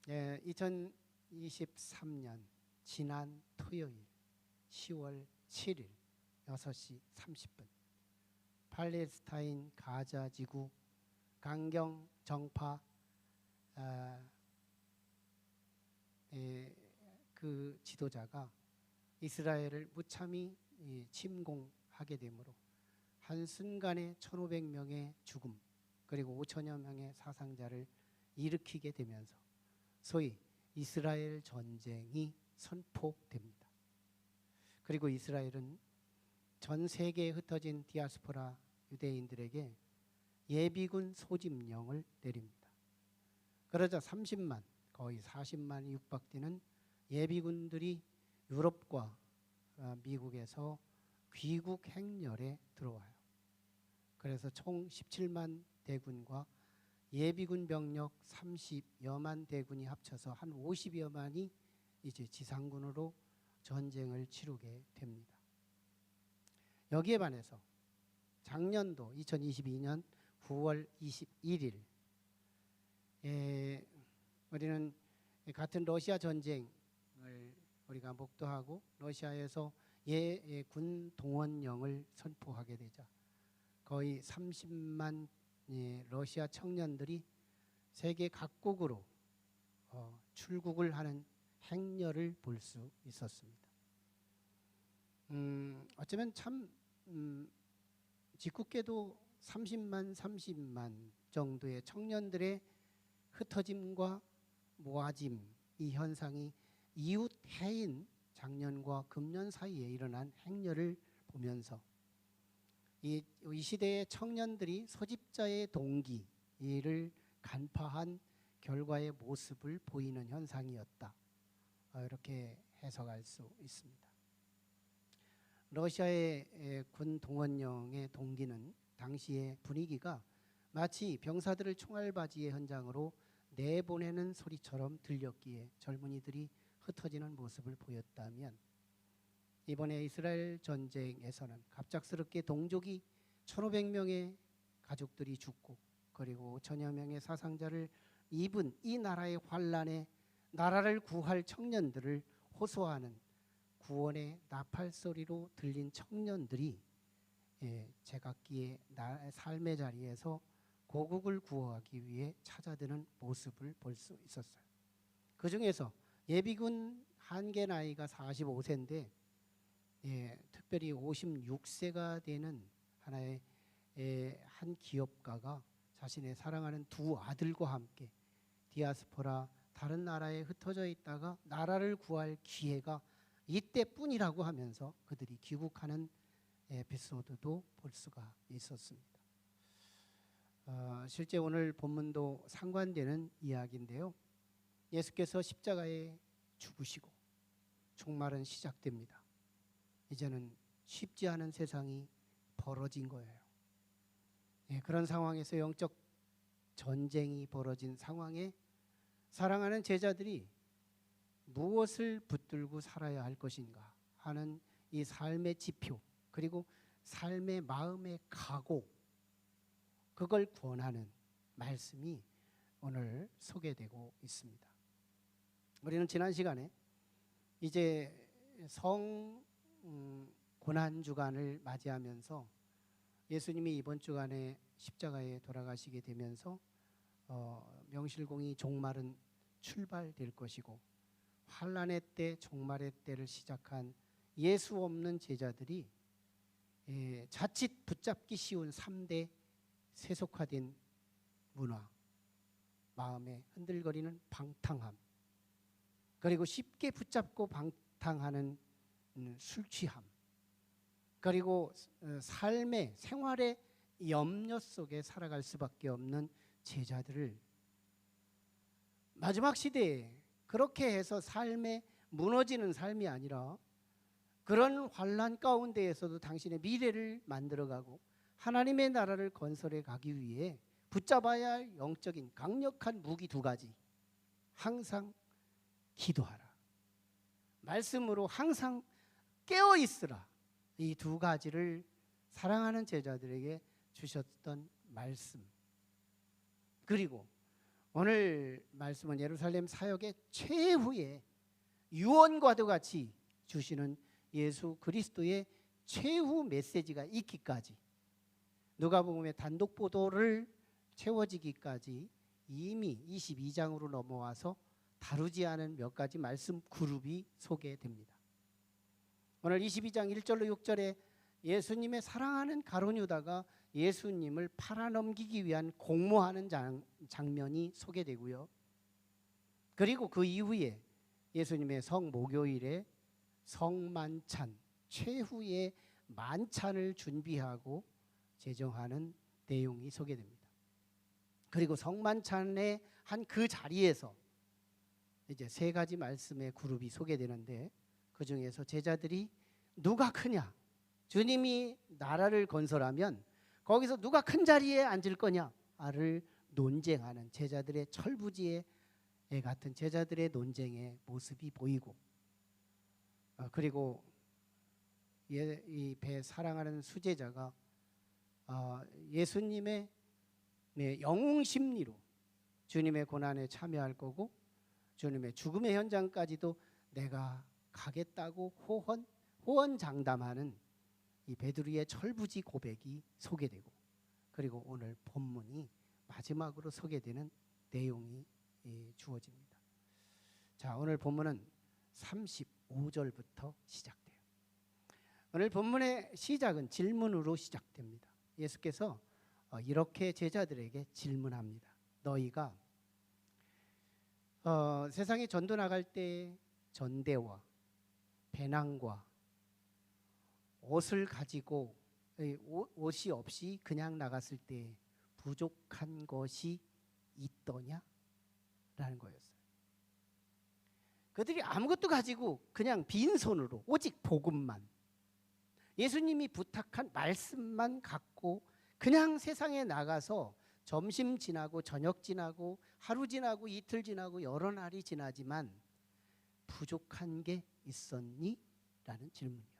2023년 지난 토요일 10월 7일 6시 30분 팔레스타인 가자 지구 강경 정파 그 지도자가 이스라엘을 무참히 침공하게 되므로 한순간에 1,500명의 죽음 그리고 5천여 명의 사상자를 일으키게 되면서 소위 이스라엘 전쟁이 선포됩니다. 그리고 이스라엘은 전 세계에 흩어진 디아스포라 유대인들에게 예비군 소집령을 내립니다. 그러자 30만 거의 40만이 육박되는 예비군들이 유럽과 미국에서 귀국 행렬에 들어와요. 그래서 총 17만 대군과 예비군 병력 30여만 대군이 합쳐서 한 50여만이 이제 지상군으로 전쟁을 치르게 됩니다. 여기에 반해서 작년도 2022년 9월 21일 우리는 같은 러시아 전쟁을 우리가 목도하고 러시아에서 군 동원령을 선포하게 되자 거의 30만 러시아 청년들이 세계 각국으로 출국을 하는 행렬을 볼 수 있었습니다. 어쩌면 참 짓궂게도 30만 정도의 청년들의 흩어짐과 모아짐 이 현상이 이웃 해인 작년과 금년 사이에 일어난 행렬을 보면서 이 시대의 청년들이 소집자의 동기를 간파한 결과의 모습을 보이는 현상이었다. 이렇게 해석할 수 있습니다. 러시아의 군 동원령의 동기는 당시의 분위기가 마치 병사들을 총알바지의 현장으로 내보내는 소리처럼 들렸기에 젊은이들이 흩어지는 모습을 보였다면 이번에 이스라엘 전쟁에서는 갑작스럽게 동족이 1,500명의 가족들이 죽고 그리고 5천여 명의 사상자를 입은 이 나라의 환란에 나라를 구할 청년들을 호소하는 구원의 나팔 소리로 들린 청년들이 제각기의 삶의 자리에서 고국을 구호하기 위해 찾아드는 모습을 볼 수 있었어요. 그 중에서 예비군 한계 나이가 45세인데 특별히 56세가 되는 하나의 한 기업가가 자신의 사랑하는 두 아들과 함께 디아스포라 다른 나라에 흩어져 있다가 나라를 구할 기회가 이때뿐이라고 하면서 그들이 귀국하는 에피소드도 볼 수가 있었습니다. 실제 오늘 본문도 상관되는 이야기인데요. 예수께서 십자가에 죽으시고 종말은 시작됩니다. 이제는 쉽지 않은 세상이 벌어진 거예요. 그런 상황에서 영적 전쟁이 벌어진 상황에 사랑하는 제자들이 무엇을 붙들고 살아야 할 것인가 하는 이 삶의 지표 그리고 삶의 마음의 각오 그걸 권하는 말씀이 오늘 소개되고 있습니다. 우리는 지난 시간에 이제 성 고난주간을 맞이하면서 예수님이 이번 주간에 십자가에 돌아가시게 되면서 명실공히 종말은 출발될 것이고 환난의 때 종말의 때를 시작한 예수 없는 제자들이 자칫 붙잡기 쉬운 3대 세속화된 문화 마음에 흔들거리는 방탕함 그리고 쉽게 붙잡고 방탕하는 술 취함 그리고 삶의 생활의 염려 속에 살아갈 수밖에 없는 제자들을 마지막 시대에 그렇게 해서 삶에 무너지는 삶이 아니라 그런 환난 가운데에서도 당신의 미래를 만들어가고 하나님의 나라를 건설해 가기 위해 붙잡아야 할 영적인 강력한 무기 두 가지 항상 기도하라 말씀으로 항상 깨어있으라 이 두 가지를 사랑하는 제자들에게 주셨던 말씀 그리고 오늘 말씀은 예루살렘 사역의 최후의 유언과도 같이 주시는 예수 그리스도의 최후 메시지가 있기까지, 누가복음의 단독 보도를 채워지기까지 이미 22장으로 넘어와서 다루지 않은 몇 가지 말씀 그룹이 소개됩니다. 오늘 22장 1절로 6절에 예수님의 사랑하는 가룟 유다가 예수님을 팔아넘기기 위한 공모하는 장면이 소개되고요. 그리고 그 이후에 예수님의 성목요일에 성만찬, 최후의 만찬을 준비하고 제정하는 내용이 소개됩니다. 그리고 성만찬의 한 그 자리에서 이제 세 가지 말씀의 그룹이 소개되는데, 그 중에서 제자들이 누가 크냐, 주님이 나라를 건설하면 거기서 누가 큰 자리에 앉을 거냐를 논쟁하는 제자들의 철부지에 같은 제자들의 논쟁의 모습이 보이고, 그리고 이 배 사랑하는 수제자가 예수님의 영웅 심리로 주님의 고난에 참여할 거고, 주님의 죽음의 현장까지도 내가 가겠다고 호언장담하는 이 베드로의 철부지 고백이 소개되고, 그리고 오늘 본문이 마지막으로 소개되는 내용이 주어집니다. 자, 오늘 본문은 35절부터 시작돼요. 오늘 본문의 시작은 질문으로 시작됩니다. 예수께서 이렇게 제자들에게 질문합니다. 너희가 세상에 전도 나갈 때 전대와 배낭과 옷을 가지고 옷이 없이 그냥 나갔을 때 부족한 것이 있더냐? 라는 거였어요. 그들이 아무것도 가지고 그냥 빈손으로 오직 복음만, 예수님이 부탁한 말씀만 갖고 그냥 세상에 나가서 점심 지나고 저녁 지나고 하루 지나고 이틀 지나고 여러 날이 지나지만 부족한 게 있었니? 라는 질문이었어요.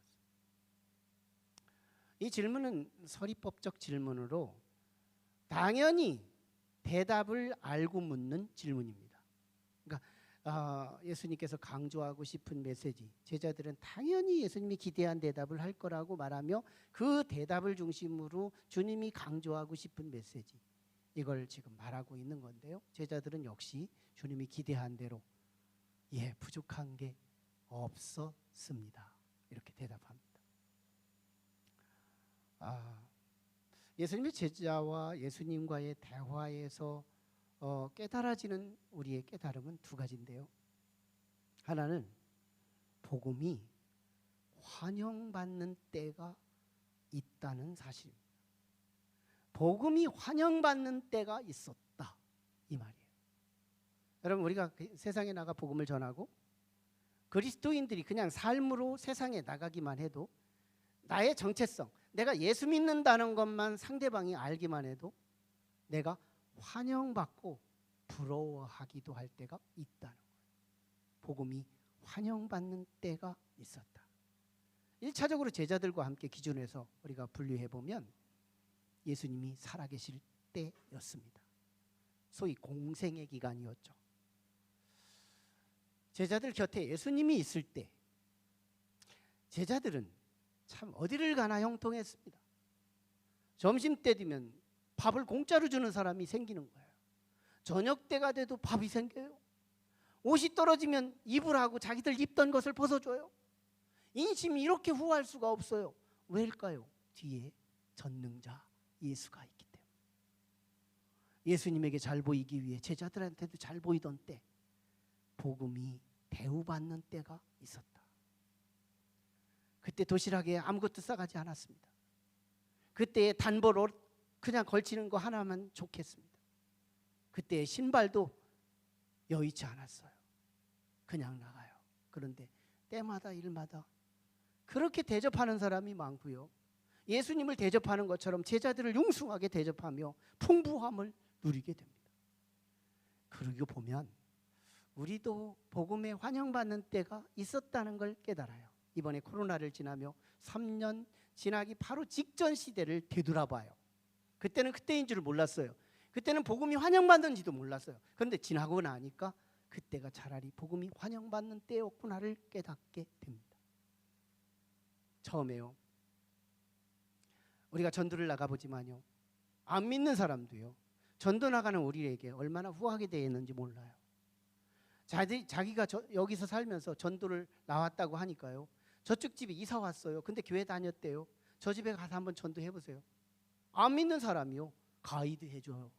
이 질문은 서리법적 질문으로 당연히 대답을 알고 묻는 질문입니다. 그러니까 예수님께서 강조하고 싶은 메시지, 제자들은 당연히 예수님이 기대한 대답을 할 거라고 말하며 그 대답을 중심으로 주님이 강조하고 싶은 메시지, 이걸 지금 말하고 있는 건데요. 제자들은 역시 주님이 기대한 대로 부족한 게 없었습니다. 이렇게 대답합니다. 예수님의 제자와 예수님과의 대화에서 깨달아지는 우리의 깨달음은 두 가지인데요. 하나는 복음이 환영받는 때가 있다는 사실입니다. 복음이 환영받는 때가 있었다, 이 말이에요. 여러분, 우리가 세상에 나가 복음을 전하고 그리스도인들이 그냥 삶으로 세상에 나가기만 해도, 나의 정체성, 내가 예수 믿는다는 것만 상대방이 알기만 해도 내가 환영받고 부러워하기도 할 때가 있다는 거예요. 복음이 환영받는 때가 있었다. 1차적으로 제자들과 함께 기준해서 우리가 분류해보면 예수님이 살아계실 때였습니다. 소위 공생의 기간이었죠. 제자들 곁에 예수님이 있을 때 제자들은 참 어디를 가나 형통했습니다. 점심때 되면 밥을 공짜로 주는 사람이 생기는 거예요. 저녁 때가 돼도 밥이 생겨요. 옷이 떨어지면 입으라고 자기들 입던 것을 벗어줘요. 인심이 이렇게 후할 수가 없어요. 왜일까요? 뒤에 전능자 예수가 있기 때문에. 예수님에게 잘 보이기 위해 제자들한테도 잘 보이던 때 복음이 대우받는 때가 있었다. 그때 도시락에 아무것도 싸가지 않았습니다. 그때 단벌 옷 그냥 걸치는 거 하나만 좋겠습니다. 그때 신발도 여의치 않았어요. 그냥 나가요. 그런데 때마다 일마다 그렇게 대접하는 사람이 많고요. 예수님을 대접하는 것처럼 제자들을 융숭하게 대접하며 풍부함을 누리게 됩니다. 그러고 보면 우리도 복음에 환영받는 때가 있었다는 걸 깨달아요. 이번에 코로나를 지나며 3년 지나기 바로 직전 시대를 되돌아봐요. 그때는 그때인 줄 몰랐어요. 그때는 복음이 환영받는지도 몰랐어요. 그런데 지나고 나니까 그때가 차라리 복음이 환영받는 때였구나를 깨닫게 됩니다. 처음에요, 우리가 전도를 나가보지만요, 안 믿는 사람도요, 전도 나가는 우리에게 얼마나 후하게 대했는지 몰라요. 자기가 여기서 살면서 전도를 나왔다고 하니까요, 저쪽 집에 이사 왔어요. 근데 교회 다녔대요. 저 집에 가서 한번 전도해 보세요. 안 믿는 사람이요, 가이드 해줘요.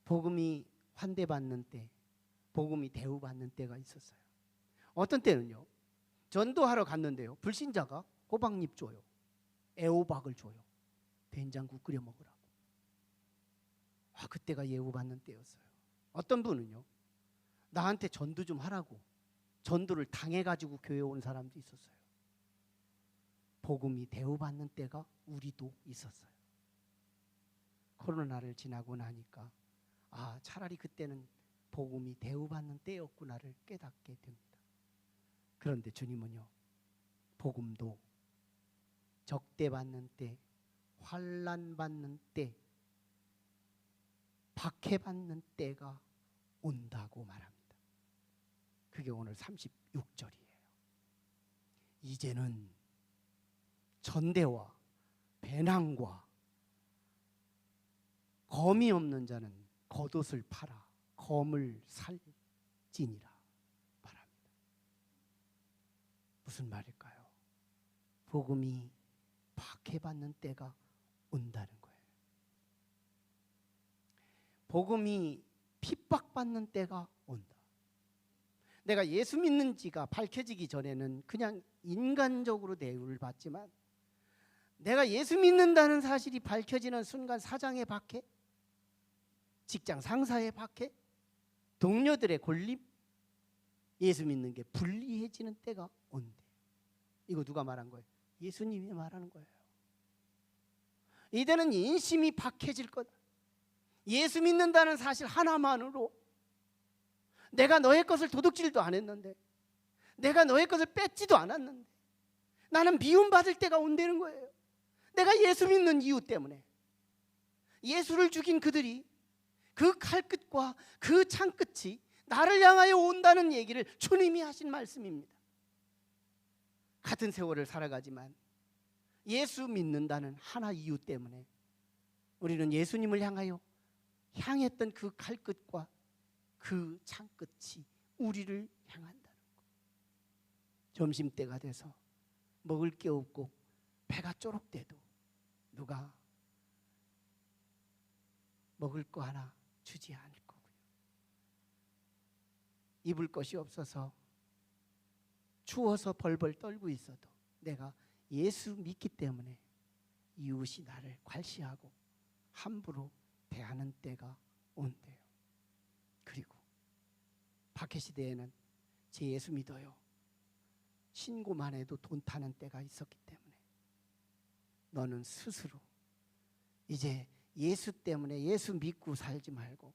복음이 환대받는 때, 복음이 대우받는 때가 있었어요. 어떤 때는요, 전도하러 갔는데요, 불신자가 호박잎 줘요. 애호박을 줘요. 된장국 끓여 먹으라고. 그때가 예우받는 때였어요. 어떤 분은요, 나한테 전도 좀 하라고 전도를 당해가지고 교회 온 사람도 있었어요. 복음이 대우받는 때가 우리도 있었어요. 코로나를 지나고 나니까 차라리 그때는 복음이 대우받는 때였구나를 깨닫게 됩니다. 그런데 주님은요, 복음도 적대받는 때, 환난받는 때, 박해받는 때가 온다고 말합니다. 그게 오늘 36절이에요. 이제는 전대와 배난과 검이 없는 자는 겉옷을 팔아 검을 살지니라 말합니다. 무슨 말일까요? 복음이 박해받는 때가 온다는 거예요. 복음이 핍박받는 때가 온다. 내가 예수 믿는지가 밝혀지기 전에는 그냥 인간적으로 대우를 받지만, 내가 예수 믿는다는 사실이 밝혀지는 순간 사장의 박해, 직장 상사의 박해, 동료들의 골림, 예수 믿는 게 불리해지는 때가 온대. 이거 누가 말한 거예요? 예수님이 말하는 거예요. 이제는 인심이 박해질 거다. 예수 믿는다는 사실 하나만으로 내가 너의 것을 도둑질도 안 했는데, 내가 너의 것을 뺏지도 않았는데 나는 미움받을 때가 온다는 거예요. 내가 예수 믿는 이유 때문에. 예수를 죽인 그들이 그 칼끝과 그 창끝이 나를 향하여 온다는 얘기를 주님이 하신 말씀입니다. 같은 세월을 살아가지만 예수 믿는다는 하나 이유 때문에 우리는 예수님을 향했던 그 칼끝과 그 창끝이 우리를 향한다는 것. 점심때가 돼서 먹을 게 없고 배가 쪼록대도 누가 먹을 거 하나 주지 않을 거고요. 입을 것이 없어서 추워서 벌벌 떨고 있어도 내가 예수 믿기 때문에 이웃이 나를 괄시하고 함부로 대하는 때가 온대요. 그리고 박해시대에는 제 예수 믿어요, 신고만 해도 돈 타는 때가 있었기 때문에 너는 스스로 이제 예수 때문에 예수 믿고 살지 말고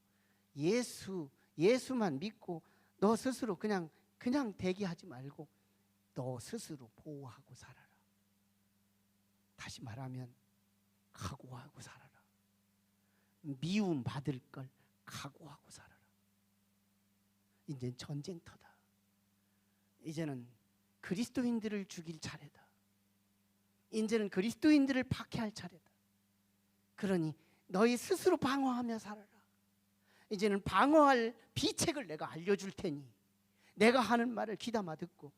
예수만 믿고 너 스스로 그냥 대기하지 말고 너 스스로 보호하고 살아라. 다시 말하면 각오하고 살아라. 미움 받을 걸 각오하고 살아라. 이제는 전쟁터다. 이제는 그리스도인들을 죽일 차례다. 이제는 그리스도인들을 박해할 차례다. 그러니 너희 스스로 방어하며 살아라. 이제는 방어할 비책을 내가 알려줄 테니 내가 하는 말을 귀담아 듣고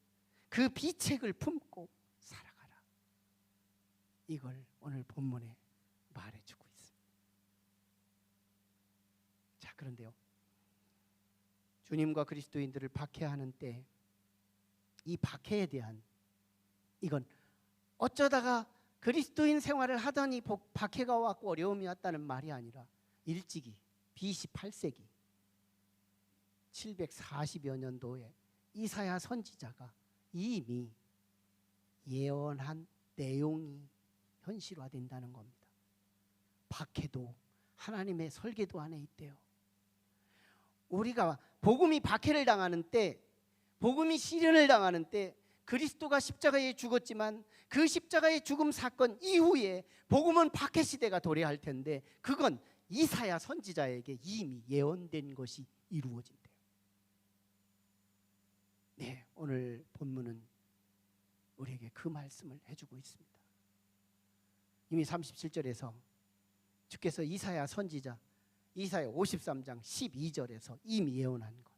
그 비책을 품고 살아가라. 이걸 오늘 본문에 말해주고 있습니다. 자, 그런데요, 주님과 그리스도인들을 박해하는 때 이 박해에 대한, 이건 어쩌다가 그리스도인 생활을 하더니 박해가 왔고 어려움이 왔다는 말이 아니라 일찍이 BC 8세기 740여 년도에 이사야 선지자가 이미 예언한 내용이 현실화된다는 겁니다. 박해도 하나님의 설계도 안에 있대요. 우리가 복음이 박해를 당하는 때, 복음이 시련을 당하는 때 그리스도가 십자가에 죽었지만 그 십자가의 죽음 사건 이후에 복음은 박해 시대가 도래할 텐데 그건 이사야 선지자에게 이미 예언된 것이 이루어진대요. 네, 오늘 본문은 우리에게 그 말씀을 해주고 있습니다. 이미 37절에서 주께서 이사야 선지자 이사야 53장 12절에서 이미 예언한 것,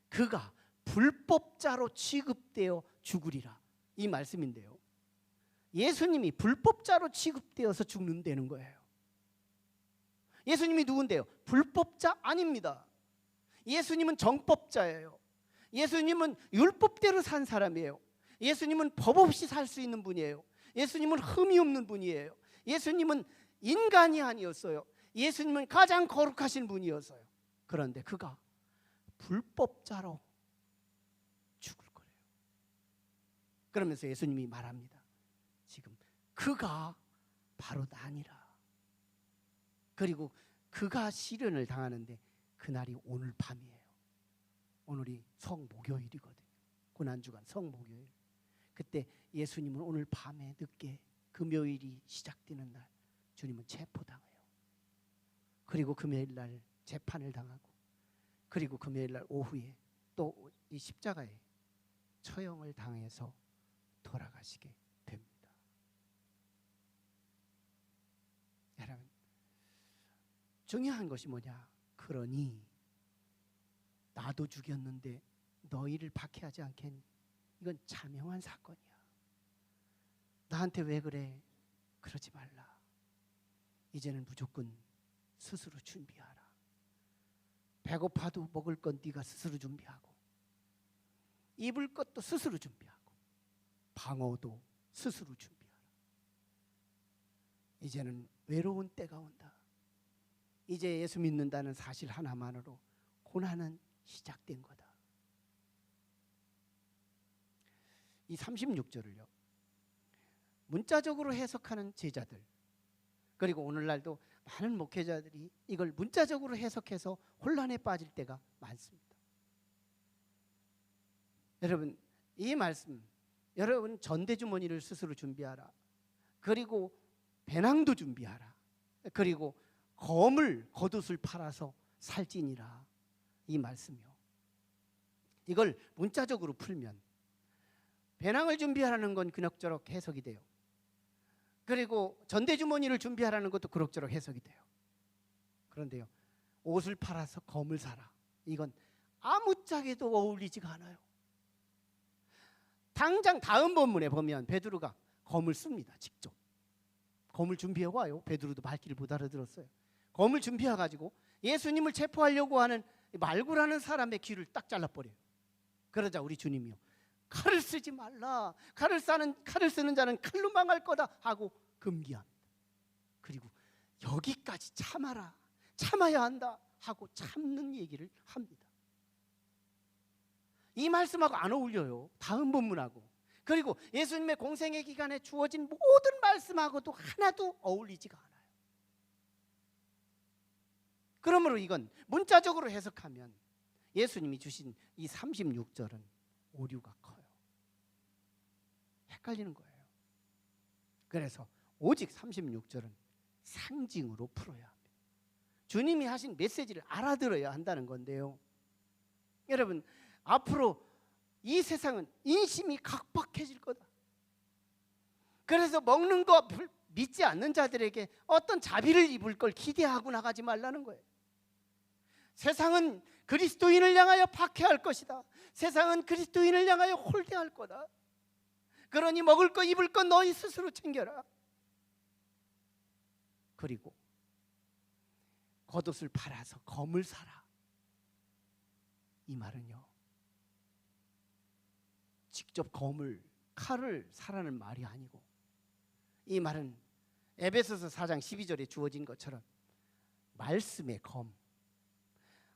그가 불법자로 취급되어 죽으리라, 이 말씀인데요, 예수님이 불법자로 취급되어서 죽는다는 거예요. 예수님이 누군데요? 불법자 아닙니다. 예수님은 정법자예요. 예수님은 율법대로 산 사람이에요. 예수님은 법 없이 살 수 있는 분이에요. 예수님은 흠이 없는 분이에요. 예수님은 인간이 아니었어요. 예수님은 가장 거룩하신 분이었어요. 그런데 그가 불법자로 죽을 거래요. 그러면서 예수님이 말합니다. 지금 그가 바로 나니라. 그리고 그가 시련을 당하는데 그날이 오늘 밤이에요. 오늘이 성목요일이거든요. 고난주간 성목요일. 그때 예수님은 오늘 밤에 늦게 금요일이 시작되는 날 주님은 체포당해요. 그리고 금요일 날 재판을 당하고, 그리고 금요일 날 오후에 또 이 십자가에 처형을 당해서 돌아가시게 됩니다. 여러분, 중요한 것이 뭐냐? 그러니 나도 죽였는데 너희를 박해하지 않겠니? 이건 자명한 사건이야. 나한테 왜 그래? 그러지 말라. 이제는 무조건 스스로 준비하라. 배고파도 먹을 건 네가 스스로 준비하고, 입을 것도 스스로 준비하고, 방어도 스스로 준비하라. 이제는 외로운 때가 온다. 이제 예수 믿는다는 사실 하나만으로 고난은 시작된 거다. 이 36절을요, 문자적으로 해석하는 제자들, 그리고 오늘날도 많은 목회자들이 이걸 문자적으로 해석해서 혼란에 빠질 때가 많습니다. 여러분, 이 말씀, 여러분 전대주머니를 스스로 준비하라. 그리고 배낭도 준비하라. 그리고 검을 겉옷을 팔아서 살찌니라, 이 말씀이요. 이걸 문자적으로 풀면 배낭을 준비하라는 건 그럭저럭 해석이 돼요. 그리고 전대주머니를 준비하라는 것도 그럭저럭 해석이 돼요. 그런데요, 옷을 팔아서 검을 사라, 이건 아무짝에도 어울리지가 않아요. 당장 다음 본문에 보면 베드로가 검을 씁니다. 직접 검을 준비해 와요. 베드로도 말귀를 못 알아들었어요. 검을 준비해 가지고 예수님을 체포하려고 하는 말구라는 사람의 귀를 딱 잘라버려요. 그러자 우리 주님이요, 칼을 쓰지 말라. 칼을 쓰는 자는 칼로 망할 거다 하고 금기합니다. 그리고 여기까지 참아라, 참아야 한다 하고 참는 얘기를 합니다. 이 말씀하고 안 어울려요. 다음 본문하고. 그리고 예수님의 공생의 기간에 주어진 모든 말씀하고도 하나도 어울리지가 않아요. 그러므로 이건 문자적으로 해석하면 예수님이 주신 이 36절은 오류가 커요. 헷갈리는 거예요. 그래서 오직 36절은 상징으로 풀어야 합니다. 주님이 하신 메시지를 알아들어야 한다는 건데요, 여러분, 앞으로 이 세상은 인심이 각박해질 거다. 그래서 먹는 거 믿지 않는 자들에게 어떤 자비를 입을 걸 기대하고 나가지 말라는 거예요. 세상은 그리스도인을 향하여 박해할 것이다. 세상은 그리스도인을 향하여 홀대할 거다. 그러니 먹을 거 입을 거 너희 스스로 챙겨라. 그리고 겉옷을 팔아서 검을 사라. 이 말은요, 직접 칼을 사라는 말이 아니고, 이 말은 에베소서 4장 12절에 주어진 것처럼 말씀의 검,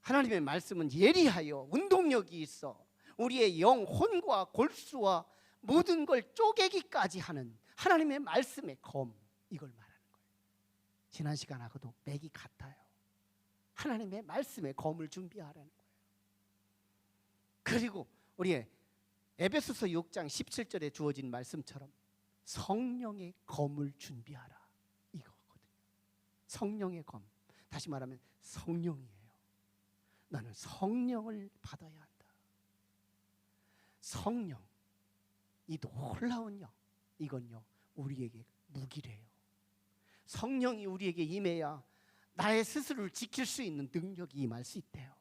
하나님의 말씀은 예리하여 운동력이 있어 우리의 영혼과 골수와 모든 걸 쪼개기까지 하는 하나님의 말씀의 검, 이걸 말하는 거예요. 지난 시간하고도 맥이 같아요. 하나님의 말씀의 검을 준비하라는 거예요. 그리고 우리의 에베소서 6장 17절에 주어진 말씀처럼 성령의 검을 준비하라, 이거거든요. 성령의 검, 다시 말하면 성령이에요. 나는 성령을 받아야 한다. 성령, 이 놀라운 영, 이건요 우리에게 무기래요. 성령이 우리에게 임해야 나의 스스로를 지킬 수 있는 능력이 임할 수 있대요.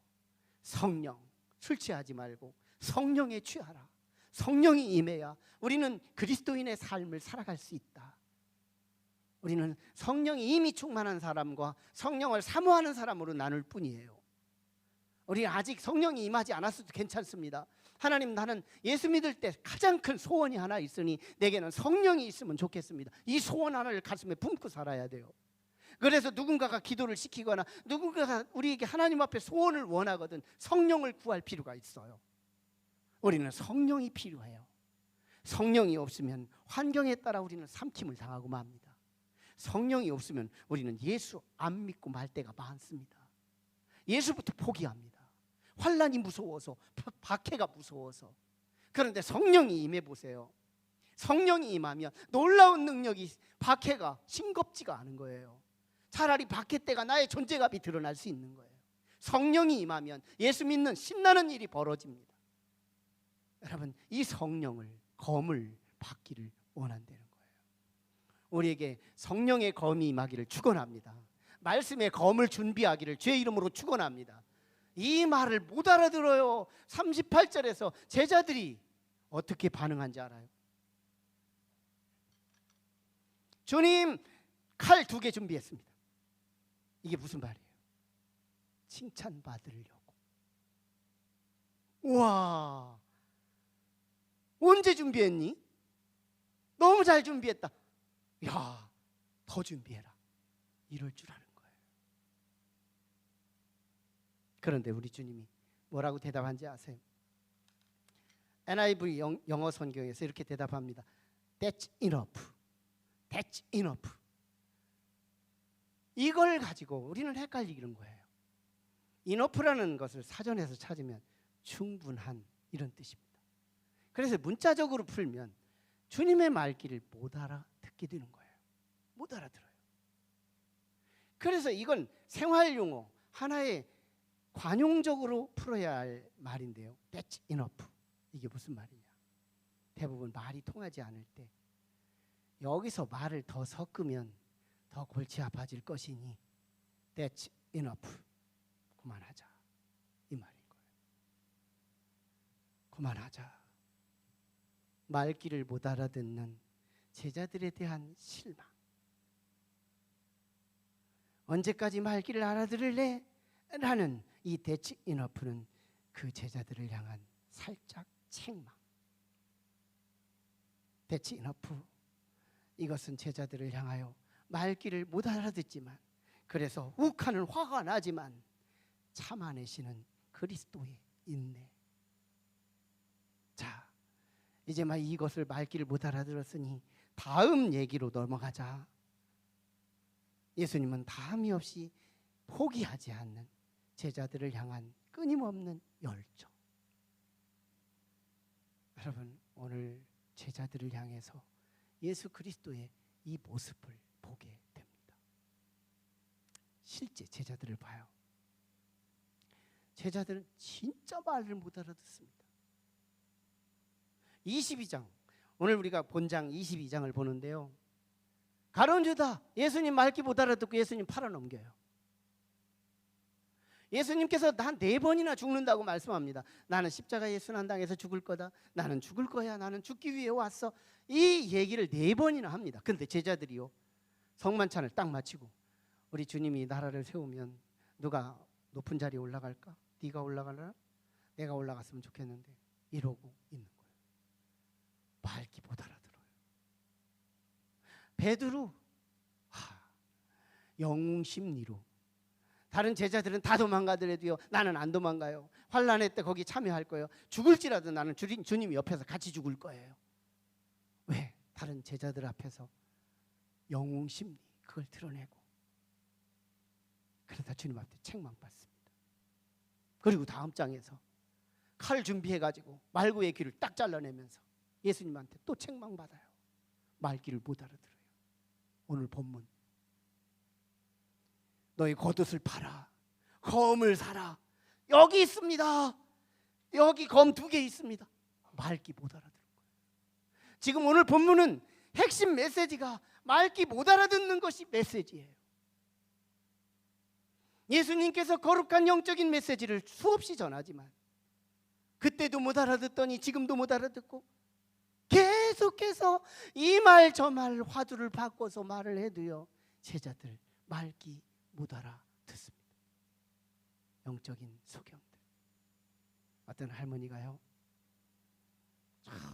성령, 술 취하지 말고 성령에 취하라. 성령이 임해야 우리는 그리스도인의 삶을 살아갈 수 있다. 우리는 성령이 이미 충만한 사람과 성령을 사모하는 사람으로 나눌 뿐이에요. 우리는 아직 성령이 임하지 않았어도 괜찮습니다. 하나님, 나는 예수 믿을 때 가장 큰 소원이 하나 있으니 내게는 성령이 있으면 좋겠습니다. 이 소원 하나를 가슴에 품고 살아야 돼요. 그래서 누군가가 기도를 시키거나 누군가가 우리에게 하나님 앞에 소원을 원하거든 성령을 구할 필요가 있어요. 우리는 성령이 필요해요. 성령이 없으면 환경에 따라 우리는 삼킴을 당하고 맙니다. 성령이 없으면 우리는 예수 안 믿고 말 때가 많습니다. 예수부터 포기합니다. 환난이 무서워서, 박해가 무서워서. 그런데 성령이 임해 보세요. 성령이 임하면 놀라운 능력이, 박해가 싱겁지가 않은 거예요. 차라리 박해 때가 나의 존재감이 드러날 수 있는 거예요. 성령이 임하면 예수 믿는 신나는 일이 벌어집니다. 여러분, 이 성령을, 검을 받기를 원한다는 거예요. 우리에게 성령의 검이 임하기를 축원합니다. 말씀의 검을 준비하기를 주의 이름으로 축원합니다. 이 말을 못 알아들어요. 38절에서 제자들이 어떻게 반응한지 알아요? 주님, 칼 2개 준비했습니다. 이게 무슨 말이에요? 칭찬받으려고. 우와, 언제 준비했니? 너무 잘 준비했다. 야, 더 준비해라. 이럴 줄 아는 거예요. 그런데 우리 주님이 뭐라고 대답한지 아세요? NIV 영어 성경에서 이렇게 대답합니다. That's enough. That's enough. 이걸 가지고 우리는 헷갈리는 거예요. enough라는 것을 사전에서 찾으면 충분한, 이런 뜻입니다. 그래서 문자적으로 풀면 주님의 말귀를 못 알아듣게 되는 거예요. 못 알아들어요. 그래서 이건 생활용어, 하나의 관용적으로 풀어야 할 말인데요. That's enough. 이게 무슨 말이냐? 대부분 말이 통하지 않을 때 여기서 말을 더 섞으면 더 골치 아파질 것이니 That's enough. 그만하자, 이 말인 거예요. 그만하자. 말귀를 못 알아듣는 제자들에 대한 실망. 언제까지 말귀를 알아들을래? 라는 이 That's enough는 그 제자들을 향한 살짝 책망. That's enough. 이것은 제자들을 향하여 말귀를 못 알아듣지만, 그래서 욱하는 화가 나지만 참아내시는 그리스도의 인내. 자, 이제 막 이것을 말귀를 못 알아들었으니 다음 얘기로 넘어가자. 예수님은 다함이 없이 포기하지 않는 제자들을 향한 끊임없는 열정. 여러분, 오늘 제자들을 향해서 예수 그리스도의 이 모습을 보게 됩니다. 실제 제자들을 봐요. 제자들은 진짜 말을 못 알아듣습니다. 22장, 오늘 우리가 본장 22장을 보는데요, 가룟 유다, 예수님 말귀 못 알아듣고 예수님 팔아넘겨요. 예수님께서 난 4번이나 죽는다고 말씀합니다. 나는 십자가에 순환당해서 죽을 거다. 나는 죽을 거야. 나는 죽기 위해 왔어. 이 얘기를 4번이나 합니다. 그런데 제자들이요, 성만찬을 딱 마치고 우리 주님이 나라를 세우면 누가 높은 자리에 올라갈까? 네가 올라가려나? 내가 올라갔으면 좋겠는데, 이러고 있는 거예요. 말귀 못 알아들어요. 베드로, 영웅 심리로, 다른 제자들은 다 도망가더라도요, 나는 안 도망가요. 환난의 때 거기 참여할 거예요. 죽을지라도 나는 주님 옆에서 같이 죽을 거예요. 왜? 다른 제자들 앞에서 영웅 심리, 그걸 드러내고, 그러다 주님 앞에 책망받습니다. 그리고 다음 장에서 칼 준비해가지고 말구의 귀를 딱 잘라내면서 예수님한테 또 책망받아요. 말귀를 못 알아들어요. 오늘 본문, 너희 겉옷을 팔아 검을 사라. 여기 있습니다. 여기 검 2개 있습니다. 말귀 못 알아들은 거예요. 지금 오늘 본문은 핵심 메시지가 말귀 못 알아듣는 것이 메시지예요. 예수님께서 거룩한 영적인 메시지를 수없이 전하지만 그때도 못 알아듣더니 지금도 못 알아듣고 계속해서 이 말 저 말 화두를 바꿔서 말을 해도요, 제자들 말귀 못 알아듣습니다. 영적인 소경들. 어떤 할머니가요,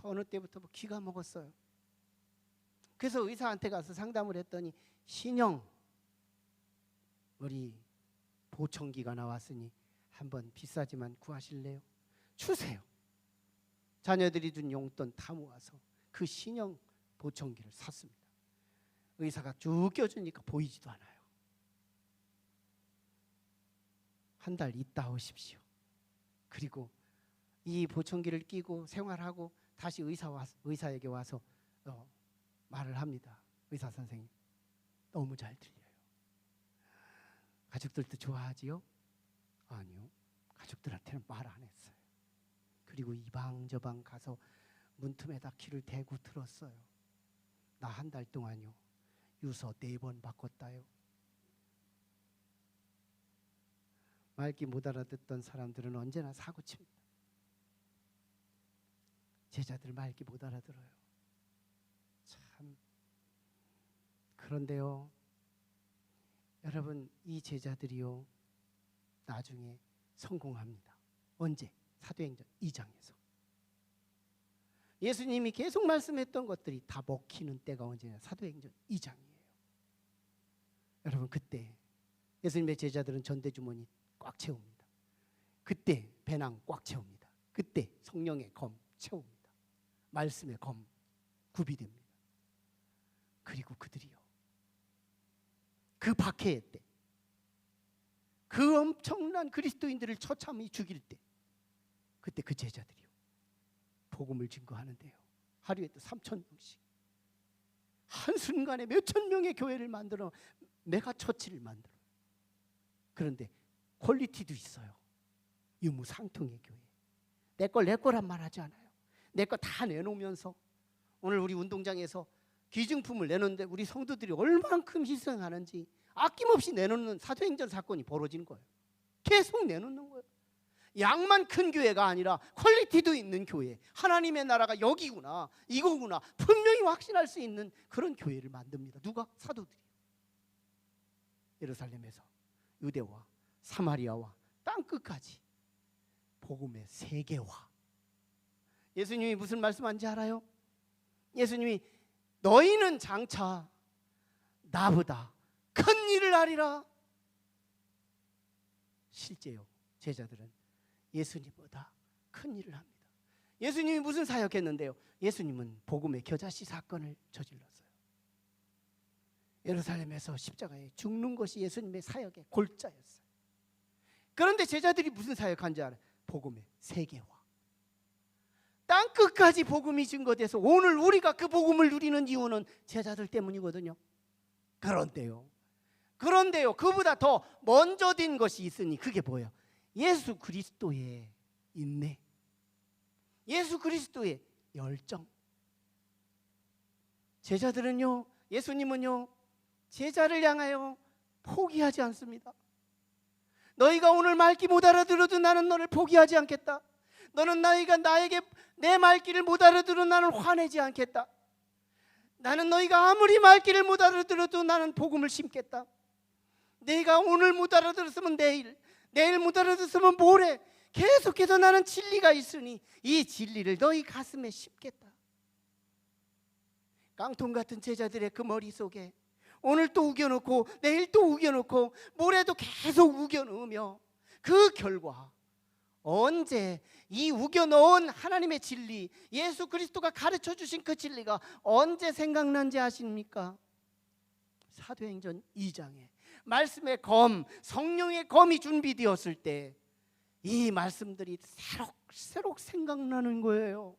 어느 때부터 귀가 먹었어요. 그래서 의사한테 가서 상담을 했더니, 신형 우리 보청기가 나왔으니 한번 비싸지만 구하실래요? 주세요. 자녀들이 준 용돈 다 모아서 그 신형 보청기를 샀습니다. 의사가 쭉 껴주니까 보이지도 않아요. 한 달 있다 오십시오. 그리고 이 보청기를 끼고 생활하고 다시 의사에게 와서 말을 합니다. 의사 선생님, 너무 잘 들려요. 가족들도 좋아하지요? 아니요, 가족들한테는 말 안 했어요. 그리고 이 방 저 방 가서 문틈에다 귀를 대고 들었어요. 나 한 달 동안요, 유서 4번 바꿨다요. 말귀 못 알아듣던 사람들은 언제나 사고칩니다. 제자들 말귀 못 알아들어요. 참. 그런데요, 여러분, 이 제자들이요, 나중에 성공합니다. 언제? 사도행전 2장에서 예수님이 계속 말씀했던 것들이 다 먹히는 때가 언제냐? 사도행전 2장이에요. 여러분, 그때 예수님의 제자들은 전대주머니 꽉 채웁니다. 그때 배낭 꽉 채웁니다. 그때 성령의 검 채웁니다. 말씀의 검 구비됩니다. 그리고 그들이요, 그 박해의 때, 그 엄청난 그리스도인들을 처참히 죽일 때, 그때 그 제자들이요, 복음을 증거하는데요, 하루에도 3,000명씩 한순간에 몇천 명의 교회를 만들어 메가처치를 만들어요. 그런데 퀄리티도 있어요. 유무상통의 교회. 내 거란 말하지 않아요. 내 거 다 내놓으면서, 오늘 우리 운동장에서 기증품을 내놓는데 우리 성도들이 얼만큼 희생하는지 아낌없이 내놓는 사도행전 사건이 벌어지는 거예요. 계속 내놓는 거예요. 양만 큰 교회가 아니라 퀄리티도 있는 교회, 하나님의 나라가 여기구나, 이거구나 분명히 확신할 수 있는 그런 교회를 만듭니다. 누가? 사도들이. 예루살렘에서 유대와 사마리아와 땅끝까지 복음의 세계화. 예수님이 무슨 말씀하는지 알아요? 예수님이 너희는 장차 나보다 큰 일을 하리라. 실제요, 제자들은 예수님보다 큰 일을 합니다. 예수님이 무슨 사역했는데요? 예수님은 복음의 겨자씨 사건을 저질렀어요. 예루살렘에서 십자가에 죽는 것이 예수님의 사역의 골자였어요. 그런데 제자들이 무슨 사역한지 알아요? 복음의 세계화. 땅끝까지 복음이 증거돼서 오늘 우리가 그 복음을 누리는 이유는 제자들 때문이거든요. 그런데요, 그보다 더 먼저 된 것이 있으니 그게 뭐예요? 예수 그리스도의 인내, 예수 그리스도의 열정. 제자들은요, 예수님은요, 제자를 향하여 포기하지 않습니다. 너희가 오늘 말귀 못 알아들어도 나는 너를 포기하지 않겠다. 너는 나에게 내 말귀를 못 알아들어도 나는 화내지 않겠다. 나는 너희가 아무리 말귀를 못 알아들어도 나는 복음을 심겠다. 내가 오늘 못 알아들었으면 내일 못 알아들었으면 모레, 계속해서 나는 진리가 있으니 이 진리를 너희 가슴에 심겠다. 깡통 같은 제자들의 그 머릿속에 오늘 또 우겨놓고 내일 또 우겨놓고 모레도 계속 우겨넣으며, 그 결과 언제 이 우겨넣은 하나님의 진리, 예수 그리스도가 가르쳐 주신 그 진리가 언제 생각난지 아십니까? 사도행전 2장에 말씀의 검, 성령의 검이 준비되었을 때 이 말씀들이 새록새록 생각나는 거예요.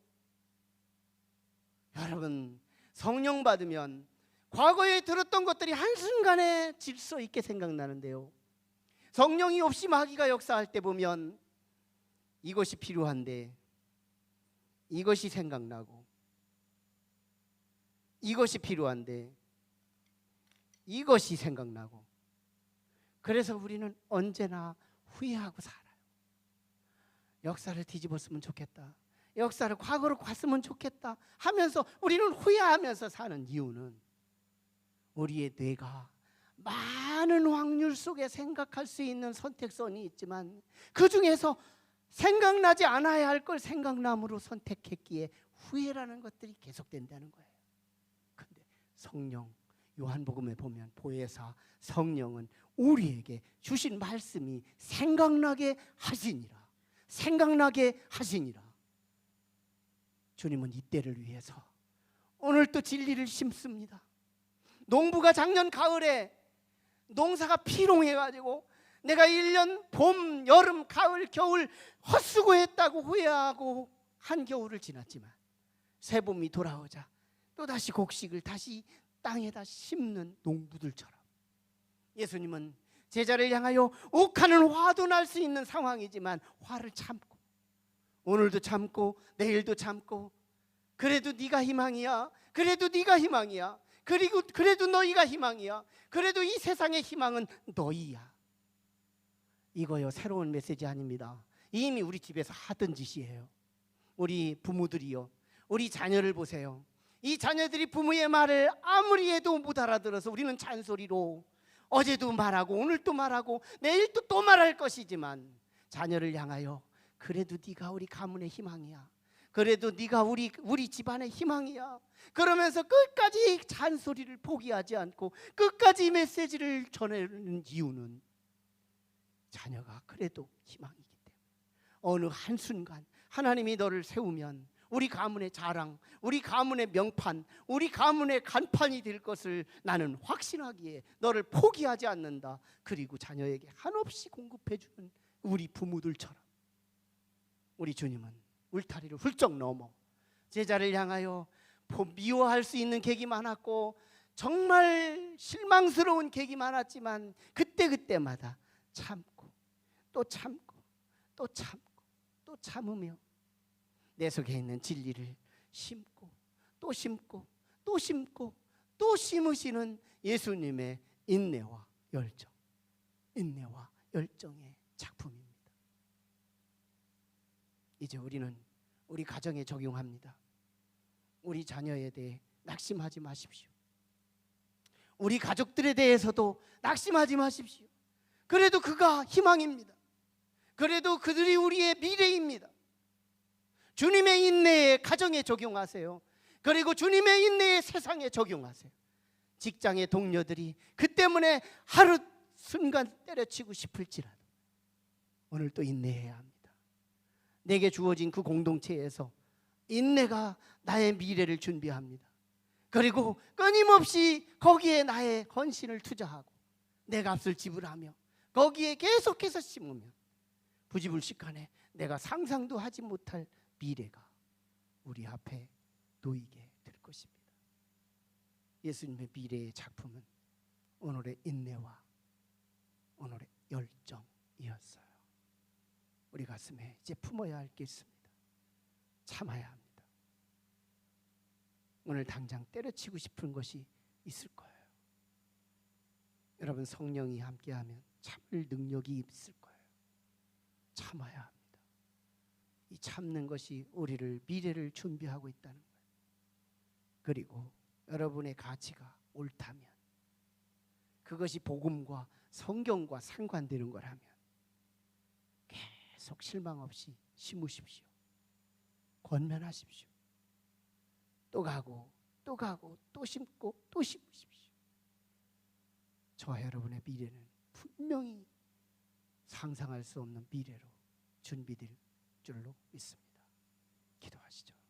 여러분, 성령 받으면 과거에 들었던 것들이 한순간에 질서 있게 생각나는데요, 성령이 없이 마귀가 역사할 때 보면 이것이 필요한데 이것이 생각나고, 이것이 필요한데 이것이 생각나고, 그래서 우리는 언제나 후회하고 살아요. 역사를 뒤집었으면 좋겠다, 역사를 과거로 갔으면 좋겠다 하면서 우리는 후회하면서 사는 이유는 우리의 뇌가 많은 확률 속에 생각할 수 있는 선택선이 있지만 그 중에서 생각나지 않아야 할 걸 생각남으로 선택했기에 후회라는 것들이 계속된다는 거예요. 그런데 성령, 요한복음에 보면 보혜사 성령은 우리에게 주신 말씀이 생각나게 하시니라, 생각나게 하시니라. 주님은 이때를 위해서 오늘 또 진리를 심습니다. 농부가 작년 가을에 농사가 피롱해가지고 내가 1년 봄, 여름, 가을, 겨울 헛수고했다고 후회하고 한겨울을 지났지만 새봄이 돌아오자 또다시 곡식을 다시 땅에다 심는 농부들처럼 예수님은 제자를 향하여 욱하는 화도 날 수 있는 상황이지만 화를 참고, 오늘도 참고 내일도 참고, 그래도 네가 희망이야, 그래도 네가 희망이야, 그리고 그래도 너희가 희망이야, 그래도 이 세상의 희망은 너희야. 이거요, 새로운 메시지 아닙니다. 이미 우리 집에서 하던 짓이에요. 우리 부모들이요, 우리 자녀를 보세요. 이 자녀들이 부모의 말을 아무리 해도 못 알아들어서 우리는 잔소리로 어제도 말하고 오늘도 말하고 내일도 또 말할 것이지만 자녀를 향하여 그래도 네가 우리 가문의 희망이야, 그래도 네가 우리 집안의 희망이야 그러면서 끝까지 잔소리를 포기하지 않고 끝까지 메시지를 전하는 이유는 자녀가 그래도 희망이기 때문에 어느 한순간 하나님이 너를 세우면 우리 가문의 자랑, 우리 가문의 명판, 우리 가문의 간판이 될 것을 나는 확신하기에 너를 포기하지 않는다. 그리고 자녀에게 한없이 공급해주는 우리 부모들처럼 우리 주님은 울타리를 훌쩍 넘어 제자를 향하여 미워할 수 있는 객이 많았고 정말 실망스러운 객이 많았지만 그때마다 참고 또 참고 또 참고 또 참으며 내 속에 있는 진리를 심고 또 심고 또 심고 또 심으시는 예수님의 인내와 열정, 인내와 열정의 작품입니다. 이제 우리는 우리 가정에 적용합니다. 우리 자녀에 대해 낙심하지 마십시오. 우리 가족들에 대해서도 낙심하지 마십시오. 그래도 그가 희망입니다. 그래도 그들이 우리의 미래입니다. 주님의 인내에 가정에 적용하세요. 그리고 주님의 인내에 세상에 적용하세요. 직장의 동료들이 그 때문에 하루 순간 때려치고 싶을지라도 오늘 또 인내해야 합니다. 내게 주어진 그 공동체에서 인내가 나의 미래를 준비합니다. 그리고 끊임없이 거기에 나의 헌신을 투자하고 내 값을 지불하며 거기에 계속해서 심으면 부지불식간에 내가 상상도 하지 못할 미래가 우리 앞에 놓이게 될 것입니다. 예수님의 미래의 작품은 오늘의 인내와 오늘의 열정이었어요. 우리 가슴에 이제 품어야 할 게 있습니다. 참아야 합니다. 오늘 당장 때려치고 싶은 것이 있을 거예요. 여러분, 성령이 함께하면 참을 능력이 있을 거예요. 참아야 합니다. 이 참는 것이 우리를 미래를 준비하고 있다는 거예요. 그리고 여러분의 가치가 옳다면 그것이 복음과 성경과 상관되는 거라면 계속 실망 없이 심으십시오. 권면하십시오. 또 가고 또 가고 또 심고 또 심으십시오. 저와 여러분의 미래는 분명히 상상할 수 없는 미래로 준비될 줄로 믿습니다. 기도하시죠.